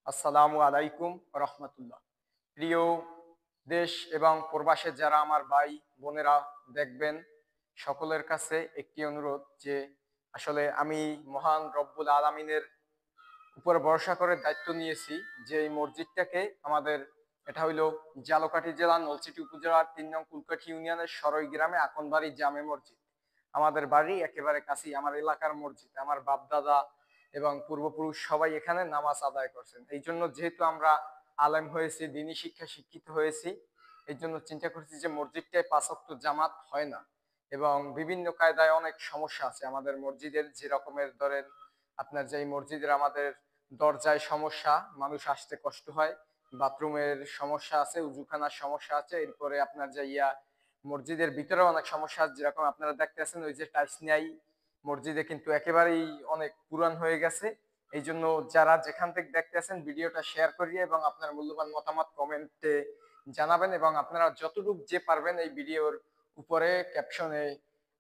আসসালামু আলাইকুম রহমতুল্লাহ। প্রিয় দেশ এবং প্রবাসে যারা আমার ভাই বোনেরা দেখবেন, সকলের কাছে একটি অনুরোধ যে আসলে আমি মহান রব্বুল আলামিনের উপরে ভরসা করে দায়িত্ব নিয়েছি যে এই মসজিদটাকে আমাদের, এটা হইল ঝালকাঠি জেলা নলছিটি উপজেলার ৩ নং কুলকাঠি ইউনিয়নের সরই গ্রামে আকনবাড়ি জামে মসজিদ। আমাদের বাড়ি একেবারে কাছেই, আমার এলাকার মসজিদ। আমার বাপ দাদা এবং পূর্বপুরুষ সবাই এখানে নামাজ আদায় করছেন। এই জন্য যেহেতু আমরা আলেম হয়েছি, দিনী শিক্ষা শিক্ষিত হয়েছি, এই জন্য চিন্তা করছি যে মসজিদটায় ৫ ওয়াক্ত জামাত হয় না এবং বিভিন্ন কায়দায় অনেক সমস্যা আছে আমাদের মসজিদের। যে রকমের ধরেন আপনার যে মসজিদের আমাদের দরজায় সমস্যা, মানুষ আসতে কষ্ট হয়, বাথরুমের সমস্যা আছে, উজুখানার সমস্যা আছে, এরপরে আপনার যে মসজিদের ভিতরে অনেক সমস্যা আছে। যেরকম আপনারা দেখতেছেন ওই যে টাইলস নাই মসজিদে, কিন্তু একেবারেই অনেক পুরান হয়ে গেছে। এই জন্য যারা যেখান থেকে দেখতেছেন ভিডিওটা শেয়ার করিয়ে এবং আপনার মূল্যবান মতামত কমেন্টে জানাবেন, এবং আপনারা যতটুকু যে পারবেন এই ভিডিওর উপরে ক্যাপশনে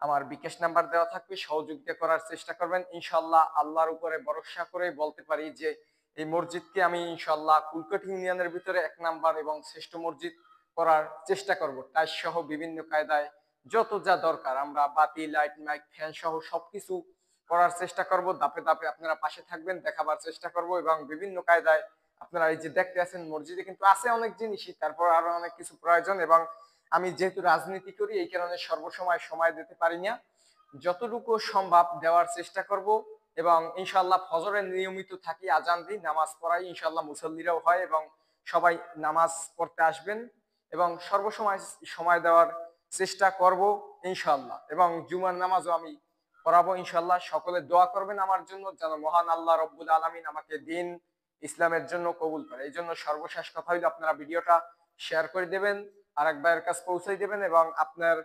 আমার বিকাশ নাম্বার দেওয়া থাকবে, সহযোগিতা করার চেষ্টা করবেন। ইনশাল্লাহ আল্লাহর উপরে ভরসা করে বলতে পারি যে এই মসজিদকে আমি ইনশাল্লাহ কুলকাঠি ইউনিয়নের ভিতরে ১ নাম্বার এবং শ্রেষ্ঠ মসজিদ করার চেষ্টা করব। টাইলস সহ বিভিন্ন কায়দায় যত যা দরকার আমরা বাতি, লাইট, মাইক, ফ্যান সহ সবকিছু করার চেষ্টা করব। ধাপে ধাপে আপনারা পাশে থাকবেন, দেখাবার চেষ্টা করব, এবং বিভিন্ন কায়দায় আপনারা এই যে দেখতে আছেন মসজিদে কিন্তু আছে অনেক জিনিসই, তারপর আরো অনেক কিছু প্রয়োজন। এবং আমি যেহেতু রাজনীতি করি এই কারণে সর্বসময় সময় দিতে পারি না, যতটুকু সম্ভব দেওয়ার চেষ্টা করব। এবং ইনশাল্লাহ ফজরের নিয়মিত থাকি, আজান দিই, নামাজ পড়াই, ইনশাল্লাহ মুসল্লিরাও হয় এবং সবাই নামাজ পড়তে আসবেন এবং সর্বসময় সময় দেওয়ার চেষ্টা করব ইনশাল্লাহ। এবং জুমার নামাজও আমি পড়াবো ইনশাল্লাহ। সকলে দোয়া করবেন আমার জন্য যেন মহান আল্লাহ রব্বুল আলামিন আমাকে দিন ইসলামের জন্য কবুল করে। এই জন্য সর্বশেষ কথা হইলো আপনারা ভিডিওটা শেয়ার করে দেবেন, আরেক ভাইয়ের কাছে পৌঁছে দেবেন, এবং আপনার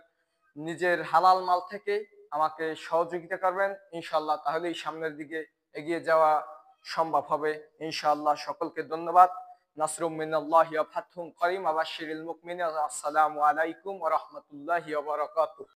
নিজের হালাল মাল থেকে আমাকে সহযোগিতা করবেন ইনশাল্লাহ। তাহলেই সামনের দিকে এগিয়ে যাওয়া সম্ভব হবে ইনশাআল্লাহ। সকলকে ধন্যবাদ। নাসরুম মিনাল্লাহি ওয়া ফাতহুম করিম ওয়া বাশশিরিল মুমিনিন। আসসালামু আলাইকুম ওয়া রাহমাতুল্লাহি ওয়া বারাকাতুহু।